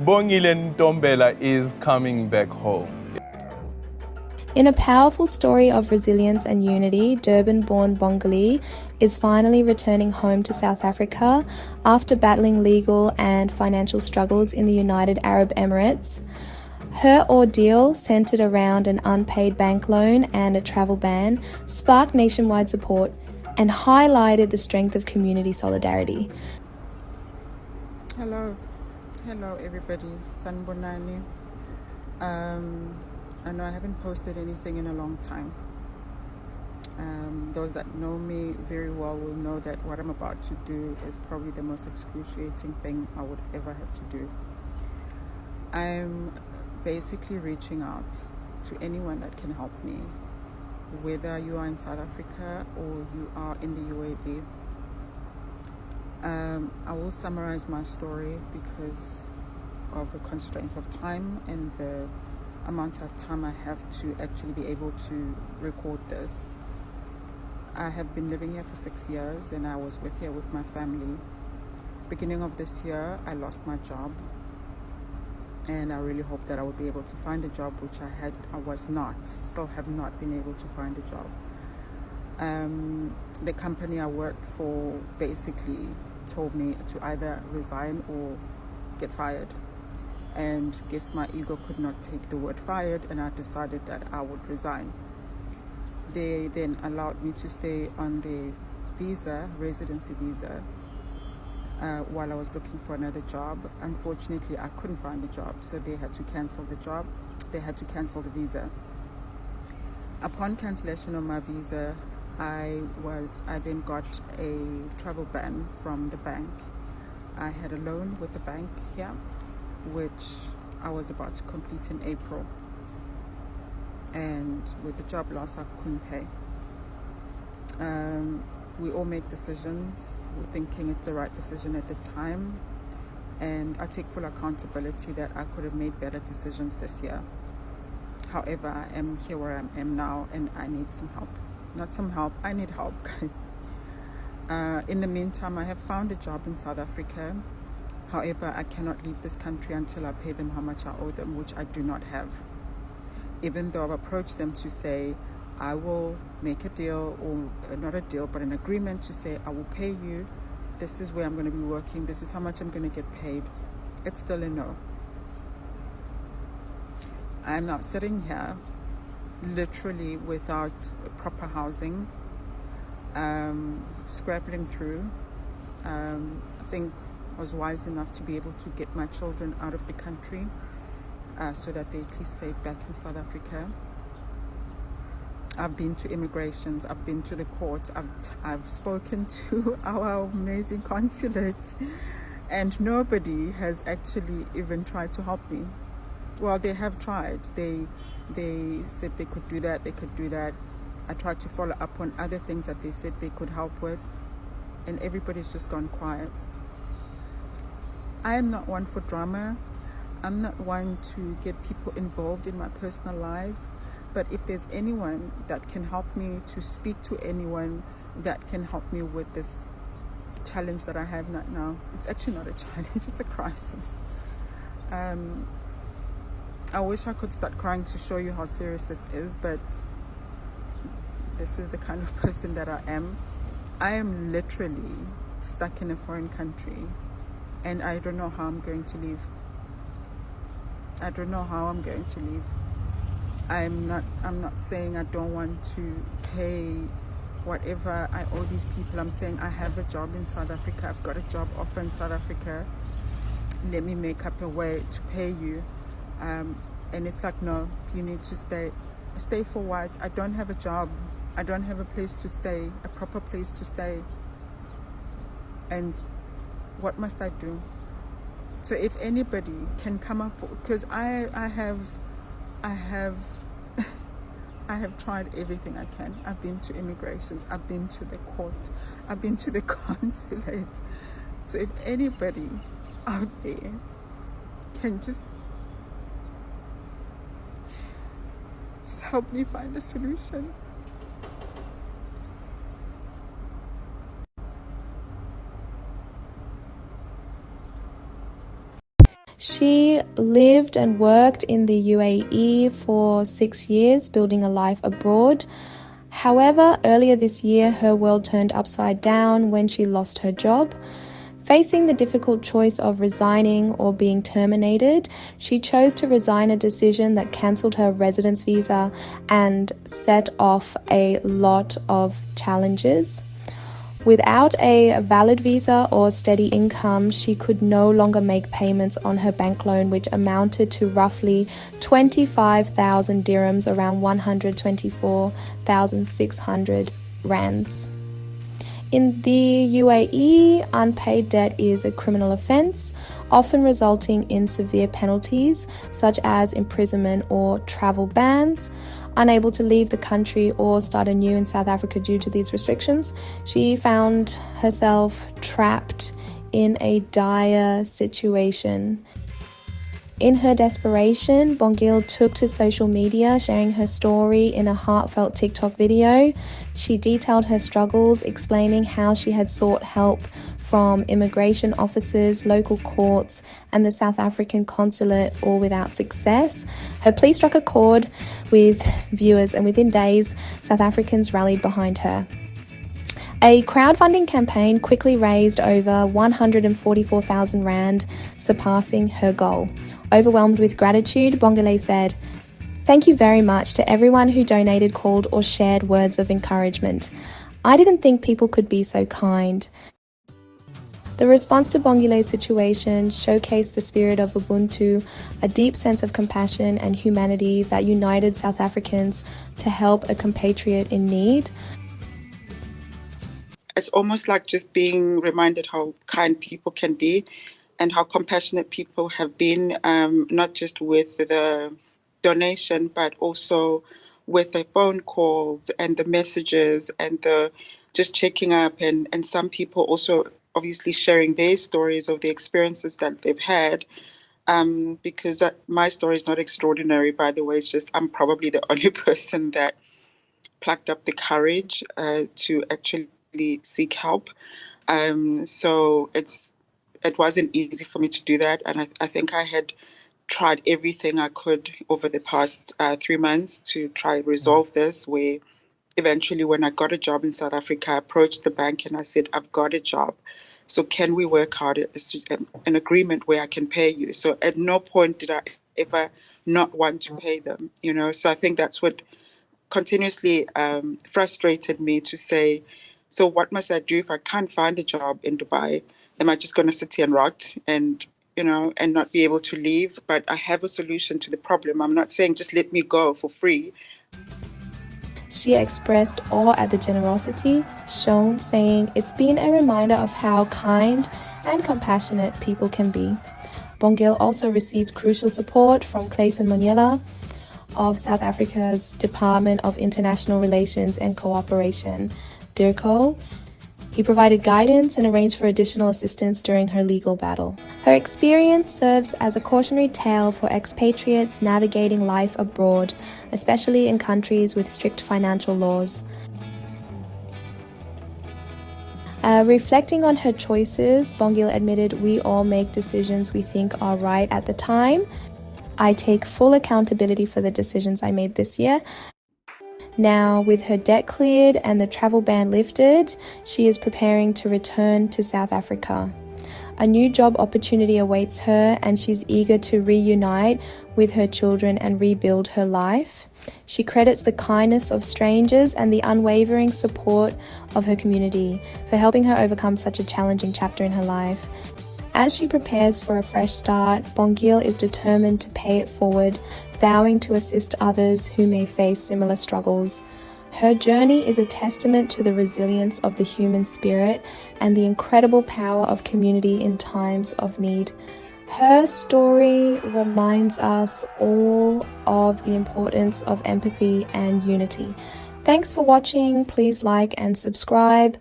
Bongile Ntombela is coming back home. In a powerful story of resilience and unity, Durban-born Bongile is finally returning home to South Africa after battling legal and financial struggles in the United Arab Emirates. Her ordeal, centered around an unpaid bank loan and a travel ban, sparked nationwide support and highlighted the strength of community solidarity. Hello everybody, Sanbonani. I know I haven't posted anything in a long time. Those that know me very well will know that what I'm about to do is probably the most excruciating thing I would ever have to do. I'm basically reaching out to anyone that can help me, whether you are in South Africa or you are in the UAE. I will summarize my story because of the constraint of time and the amount of time I have to actually be able to record this. I have been living here for 6 years and I was here with my family. Beginning of this year, I lost my job and I really hoped that I would be able to find a job, which still have not been able to find a job. The company I worked for basically told me to either resign or get fired. And guess my ego could not take the word fired, and I decided that I would resign. They then allowed me to stay on the residency visa, while I was looking for another job. Unfortunately, I couldn't find the job, so they had to cancel the job. They had to cancel the visa. Upon cancellation of my visa, I then got a travel ban from the bank. I had a loan with the bank here, which I was about to complete in April. And with the job loss, I couldn't pay. We all make decisions. We're thinking it's the right decision at the time. And I take full accountability that I could have made better decisions this year. However, I am here where I am now and I need some help. Not some help, I need help, guys. In the meantime, I have found a job in South Africa. However, I cannot leave this country until I pay them how much I owe them, which I do not have. Even though I've approached them to say, I will make a deal, or not a deal, but an agreement to say, I will pay you. This is where I'm going to be working. This is how much I'm going to get paid. It's still a no. I'm now sitting here literally without proper housing, scrabbling through. I think I was wise enough to be able to get my children out of the country so that they're at least safe back in South Africa. I've been to immigrations, I've been to the court, I've spoken to our amazing consulate, and nobody has actually even tried to help me. Well, they have tried. They said they could do that, they could do that. I tried to follow up on other things that they said they could help with, and everybody's just gone quiet. I am not one for drama. I'm not one to get people involved in my personal life. But if there's anyone that can help me, to speak to anyone that can help me with this challenge that I have right now. It's actually not a challenge, it's a crisis. I wish I could start crying to show you how serious this is, but this is the kind of person that I am. I am literally stuck in a foreign country and I don't know how I'm going to leave. I don't know how I'm going to leave. I'm not saying I don't want to pay whatever I owe these people. I'm saying I have a job in South Africa. I've got a job offer in South Africa. Let me make up a way to pay you. And it's like, no, you need to stay. Stay for what? I don't have a job. I don't have a place to stay, a proper place to stay. And what must I do? So if anybody can come up, because I have I have tried everything I can. I've been to immigrations, I've been to the court, I've been to the consulate. So if anybody out there can just help me find a solution. She She lived and worked in the UAE for 6 years, building a life abroad. However, earlier this year, her world turned upside down when she lost her job. Facing the difficult choice of resigning or being terminated, she chose to resign, a decision that cancelled her residence visa and set off a lot of challenges. Without a valid visa or steady income, she could no longer make payments on her bank loan, which amounted to roughly 25,000 dirhams, around 124,600 rands. In the UAE, unpaid debt is a criminal offence, often resulting in severe penalties such as imprisonment or travel bans. Unable to leave the country or start anew in South Africa due to these restrictions, she found herself trapped in a dire situation. In her desperation, Bongile took to social media, sharing her story in a heartfelt TikTok video. She detailed her struggles, explaining how she had sought help from immigration officers, local courts, and the South African consulate, all without success. Her plea struck a chord with viewers, and within days, South Africans rallied behind her. A crowdfunding campaign quickly raised over 144,000 rand, surpassing her goal. Overwhelmed with gratitude, Bongile said, "Thank you very much to everyone who donated, called, or shared words of encouragement. I didn't think people could be so kind." The response to Bongile's situation showcased the spirit of Ubuntu, a deep sense of compassion and humanity that united South Africans to help a compatriot in need. It's almost like just being reminded how kind people can be and how compassionate people have been, not just with the donation, but also with the phone calls and the messages and the just checking up, and some people also obviously sharing their stories of the experiences that they've had. Because my story is not extraordinary, by the way. It's just I'm probably the only person that plucked up the courage to actually seek help. So it wasn't easy for me to do that, and I think I had tried everything I could over the past 3 months to try resolve this. Where eventually, when I got a job in South Africa, I approached the bank and I said, "I've got a job, so can we work out an agreement where I can pay you?" So at no point did I ever not want to pay them. So I think that's what continuously frustrated me, to say, so what must I do if I can't find a job in Dubai? Am I just going to sit here and rot and not be able to leave? But I have a solution to the problem. I'm not saying just let me go for free. She expressed awe at the generosity shown, saying, "It's been a reminder of how kind and compassionate people can be." Bongile also received crucial support from Clayson Monyela of South Africa's Department of International Relations and Cooperation, DIRCO. He provided guidance and arranged for additional assistance during her legal battle. Her experience serves as a cautionary tale for expatriates navigating life abroad, especially in countries with strict financial laws. Reflecting on her choices, Bongile admitted, "We all make decisions we think are right at the time. I take full accountability for the decisions I made this year." Now, with her debt cleared and the travel ban lifted, she is preparing to return to South Africa. A new job opportunity awaits her, and she's eager to reunite with her children and rebuild her life. She credits the kindness of strangers and the unwavering support of her community for helping her overcome such a challenging chapter in her life. As she prepares for a fresh start, Bongile is determined to pay it forward, vowing to assist others who may face similar struggles. Her journey is a testament to the resilience of the human spirit and the incredible power of community in times of need. Her story reminds us all of the importance of empathy and unity. Thanks for watching. Please like and subscribe.